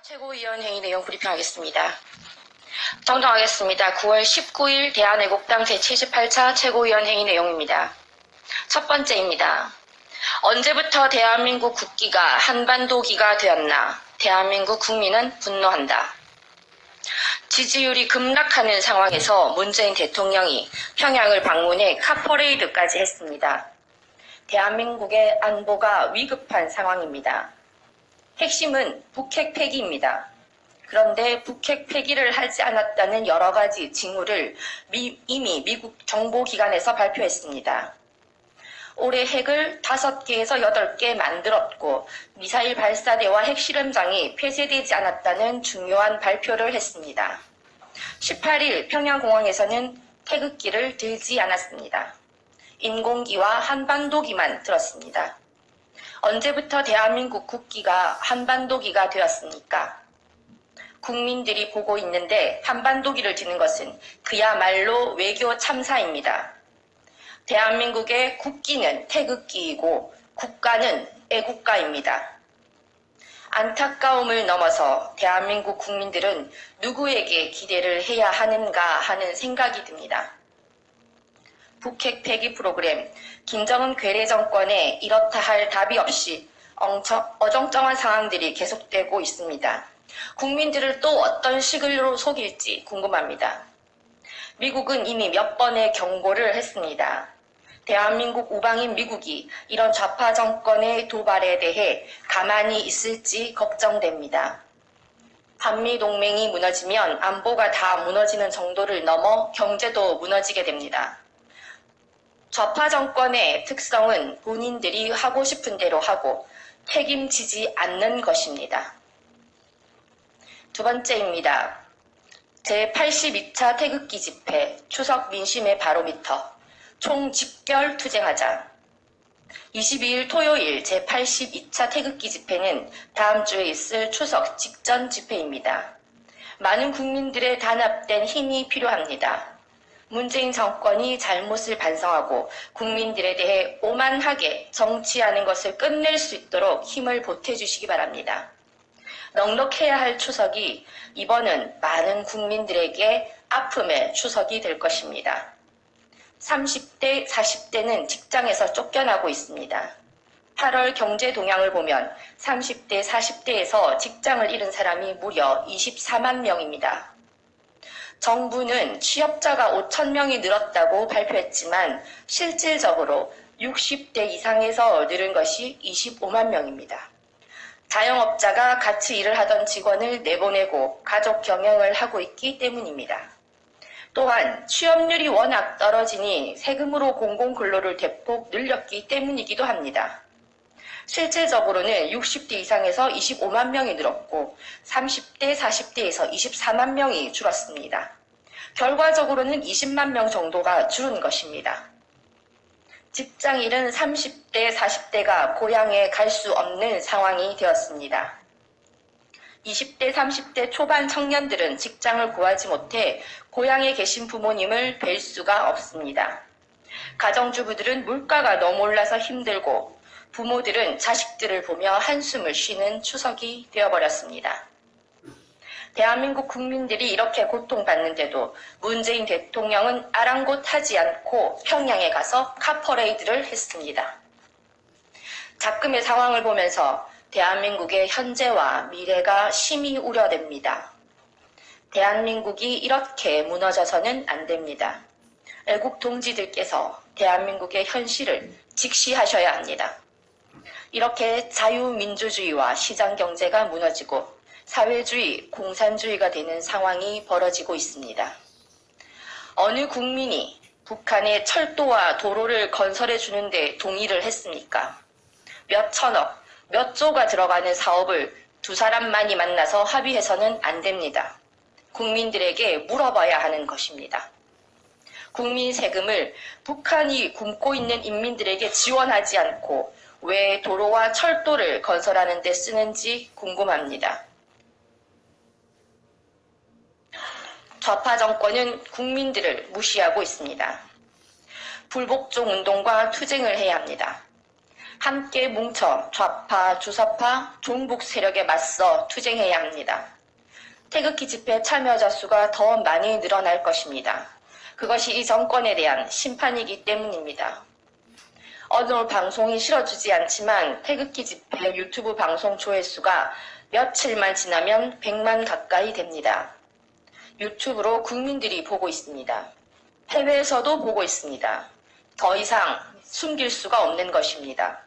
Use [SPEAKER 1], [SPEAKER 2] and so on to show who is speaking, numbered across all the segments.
[SPEAKER 1] 최고위원 회의 내용 브리핑하겠습니다. 정정하겠습니다. 9월 19일 대한애국당 제78차 최고위원 회의 내용입니다. 첫 번째입니다. 언제부터 대한민국 국기가 한반도기가 되었나? 대한민국 국민은 분노한다. 지지율이 급락하는 상황에서 문재인 대통령이 평양을 방문해 카퍼레이드까지 했습니다. 대한민국의 안보가 위급한 상황입니다. 핵심은 북핵 폐기입니다. 그런데 북핵 폐기를 하지 않았다는 여러 가지 징후를 이미 미국 정보기관에서 발표했습니다. 올해 핵을 5개에서 8개 만들었고 미사일 발사대와 핵실험장이 폐쇄되지 않았다는 중요한 발표를 했습니다. 18일 평양공항에서는 태극기를 들지 않았습니다. 인공기와 한반도기만 들었습니다. 언제부터 대한민국 국기가 한반도기가 되었습니까? 국민들이 보고 있는데 한반도기를 드는 것은 그야말로 외교 참사입니다. 대한민국의 국기는 태극기이고 국가는 애국가입니다. 안타까움을 넘어서 대한민국 국민들은 누구에게 기대를 해야 하는가 하는 생각이 듭니다. 북핵 폐기 프로그램, 김정은 괴뢰 정권에 이렇다 할 답이 없이 어정쩡한 상황들이 계속되고 있습니다. 국민들을 또 어떤 식으로 속일지 궁금합니다. 미국은 이미 몇 번의 경고를 했습니다. 대한민국 우방인 미국이 이런 좌파 정권의 도발에 대해 가만히 있을지 걱정됩니다. 한미동맹이 무너지면 안보가 다 무너지는 정도를 넘어 경제도 무너지게 됩니다. 좌파 정권의 특성은 본인들이 하고 싶은 대로 하고 책임지지 않는 것입니다. 두 번째입니다. 제82차 태극기 집회, 추석 민심의 바로미터, 총집결 투쟁하자. 22일 토요일 제82차 태극기 집회는 다음 주에 있을 추석 직전 집회입니다. 많은 국민들의 단합된 힘이 필요합니다. 문재인 정권이 잘못을 반성하고 국민들에 대해 오만하게 정치하는 것을 끝낼 수 있도록 힘을 보태주시기 바랍니다. 넉넉해야 할 추석이 이번은 많은 국민들에게 아픔의 추석이 될 것입니다. 30대, 40대는 직장에서 쫓겨나고 있습니다. 8월 경제 동향을 보면 30대, 40대에서 직장을 잃은 사람이 무려 24만 명입니다. 정부는 취업자가 5천 명이 늘었다고 발표했지만 실질적으로 60대 이상에서 늘은 것이 25만 명입니다. 자영업자가 같이 일을 하던 직원을 내보내고 가족 경영을 하고 있기 때문입니다. 또한 취업률이 워낙 떨어지니 세금으로 공공근로를 대폭 늘렸기 때문이기도 합니다. 실질적으로는 60대 이상에서 25만 명이 늘었고 30대, 40대에서 24만 명이 줄었습니다. 결과적으로는 20만 명 정도가 줄은 것입니다. 직장 잃은 30대, 40대가 고향에 갈 수 없는 상황이 되었습니다. 20대, 30대 초반 청년들은 직장을 구하지 못해 고향에 계신 부모님을 뵐 수가 없습니다. 가정주부들은 물가가 너무 올라서 힘들고 부모들은 자식들을 보며 한숨을 쉬는 추석이 되어버렸습니다. 대한민국 국민들이 이렇게 고통받는데도 문재인 대통령은 아랑곳하지 않고 평양에 가서 카퍼레이드를 했습니다. 작금의 상황을 보면서 대한민국의 현재와 미래가 심히 우려됩니다. 대한민국이 이렇게 무너져서는 안 됩니다. 애국 동지들께서 대한민국의 현실을 직시하셔야 합니다. 이렇게 자유민주주의와 시장경제가 무너지고 사회주의, 공산주의가 되는 상황이 벌어지고 있습니다. 어느 국민이 북한에 철도와 도로를 건설해 주는데 동의를 했습니까? 몇 천억, 몇 조가 들어가는 사업을 두 사람만이 만나서 합의해서는 안 됩니다. 국민들에게 물어봐야 하는 것입니다. 국민 세금을 북한이 굶고 있는 인민들에게 지원하지 않고 왜 도로와 철도를 건설하는 데 쓰는지 궁금합니다. 좌파 정권은 국민들을 무시하고 있습니다. 불복종 운동과 투쟁을 해야 합니다. 함께 뭉쳐 좌파, 주사파, 종북 세력에 맞서 투쟁해야 합니다. 태극기 집회 참여자 수가 더 많이 늘어날 것입니다. 그것이 이 정권에 대한 심판이기 때문입니다. 어느 방송이 실어주지 않지만 태극기 집회 유튜브 방송 조회수가 며칠만 지나면 100만 가까이 됩니다. 유튜브로 국민들이 보고 있습니다. 해외에서도 보고 있습니다. 더 이상 숨길 수가 없는 것입니다.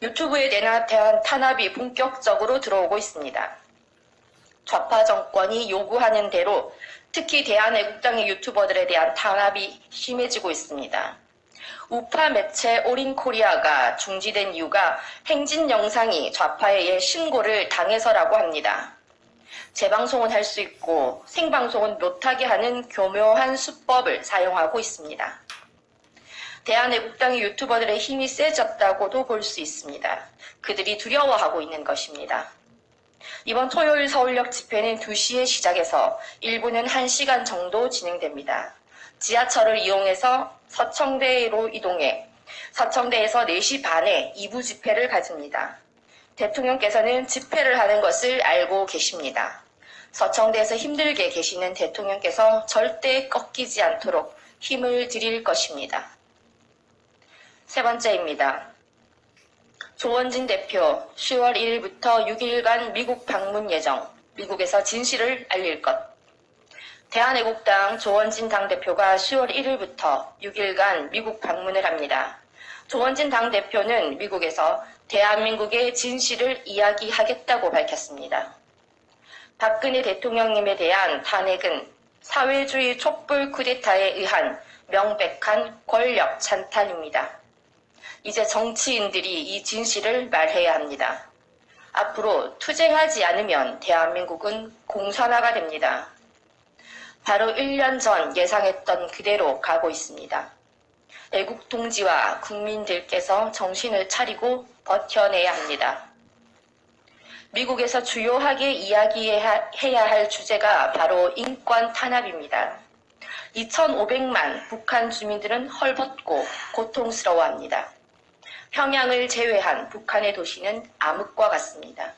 [SPEAKER 1] 유튜브에 대한 탄압이 본격적으로 들어오고 있습니다. 좌파 정권이 요구하는 대로 특히 대한애국당의 유튜버들에 대한 탄압이 심해지고 있습니다. 우파 매체 올인코리아가 중지된 이유가 행진 영상이 좌파에 의해 신고를 당해서라고 합니다. 재방송은 할 수 있고 생방송은 못하게 하는 교묘한 수법을 사용하고 있습니다. 대한애국당의 유튜버들의 힘이 세졌다고도 볼 수 있습니다. 그들이 두려워하고 있는 것입니다. 이번 토요일 서울역 집회는 2시에 시작해서 일부는 1시간 정도 진행됩니다. 지하철을 이용해서 서청대로 이동해 서청대에서 4시 반에 2부 집회를 가집니다. 대통령께서는 집회를 하는 것을 알고 계십니다. 서청대에서 힘들게 계시는 대통령께서 절대 꺾이지 않도록 힘을 드릴 것입니다. 세 번째입니다. 조원진 대표 10월 1일부터 6일간 미국 방문 예정, 미국에서 진실을 알릴 것. 대한애국당 조원진 당대표가 10월 1일부터 6일간 미국 방문을 합니다. 조원진 당대표는 미국에서 대한민국의 진실을 이야기하겠다고 밝혔습니다. 박근혜 대통령님에 대한 탄핵은 사회주의 촛불 쿠데타에 의한 명백한 권력 찬탈입니다. 이제 정치인들이 이 진실을 말해야 합니다. 앞으로 투쟁하지 않으면 대한민국은 공산화가 됩니다. 바로 1년 전 예상했던 그대로 가고 있습니다. 애국 동지와 국민들께서 정신을 차리고 버텨내야 합니다. 미국에서 주요하게 이야기해야 할 주제가 바로 인권 탄압입니다. 2,500만 북한 주민들은 헐벗고 고통스러워합니다. 평양을 제외한 북한의 도시는 암흑과 같습니다.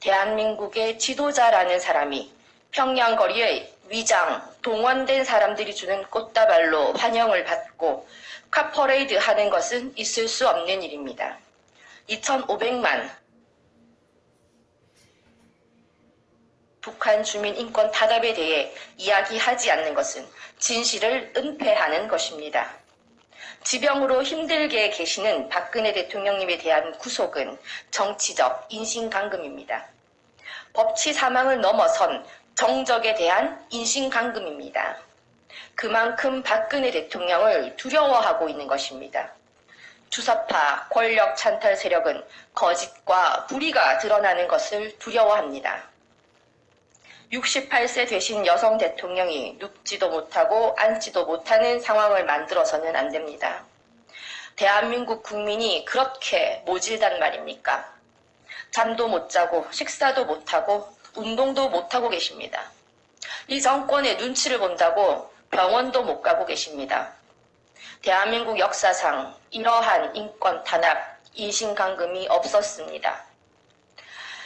[SPEAKER 1] 대한민국의 지도자라는 사람이 평양 거리에 위장, 동원된 사람들이 주는 꽃다발로 환영을 받고 카퍼레이드 하는 것은 있을 수 없는 일입니다. 2,500만 북한 주민 인권 탄압에 대해 이야기하지 않는 것은 진실을 은폐하는 것입니다. 지병으로 힘들게 계시는 박근혜 대통령님에 대한 구속은 정치적 인신강금입니다. 법치 사망을 넘어선 정적에 대한 인신강금입니다. 그만큼 박근혜 대통령을 두려워하고 있는 것입니다. 주사파 권력 찬탈 세력은 거짓과 불의가 드러나는 것을 두려워합니다. 68세 되신 여성 대통령이 눕지도 못하고 앉지도 못하는 상황을 만들어서는 안 됩니다. 대한민국 국민이 그렇게 모질단 말입니까? 잠도 못 자고 식사도 못하고 운동도 못하고 계십니다. 이 정권의 눈치를 본다고 병원도 못 가고 계십니다. 대한민국 역사상 이러한 인권 탄압, 인신강금이 없었습니다.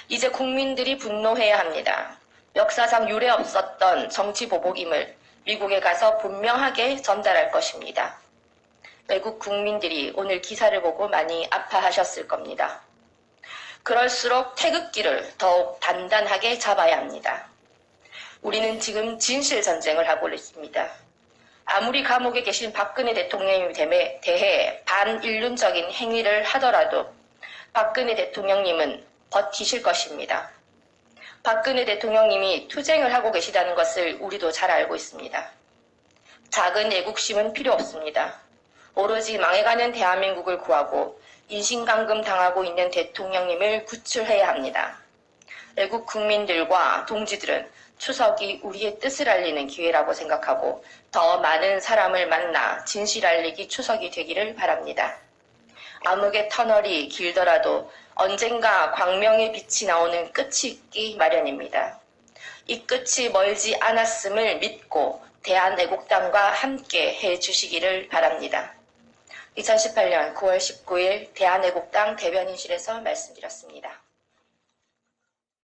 [SPEAKER 1] 이제 국민들이 분노해야 합니다. 역사상 유례 없었던 정치 보복임을 미국에 가서 분명하게 전달할 것입니다. 외국 국민들이 오늘 기사를 보고 많이 아파하셨을 겁니다. 그럴수록 태극기를 더욱 단단하게 잡아야 합니다. 우리는 지금 진실 전쟁을 하고 있습니다. 아무리 감옥에 계신 박근혜 대통령님에 대해 반인륜적인 행위를 하더라도 박근혜 대통령님은 버티실 것입니다. 박근혜 대통령님이 투쟁을 하고 계시다는 것을 우리도 잘 알고 있습니다. 작은 애국심은 필요 없습니다. 오로지 망해가는 대한민국을 구하고 인신강금 당하고 있는 대통령님을 구출해야 합니다. 애국 국민들과 동지들은 추석이 우리의 뜻을 알리는 기회라고 생각하고 더 많은 사람을 만나 진실 알리기 추석이 되기를 바랍니다. 암흑의 터널이 길더라도 언젠가 광명의 빛이 나오는 끝이 있기 마련입니다. 이 끝이 멀지 않았음을 믿고 대한애국당과 함께 해주시기를 바랍니다. 2018년 9월 19일 대한애국당 대변인실에서 말씀드렸습니다.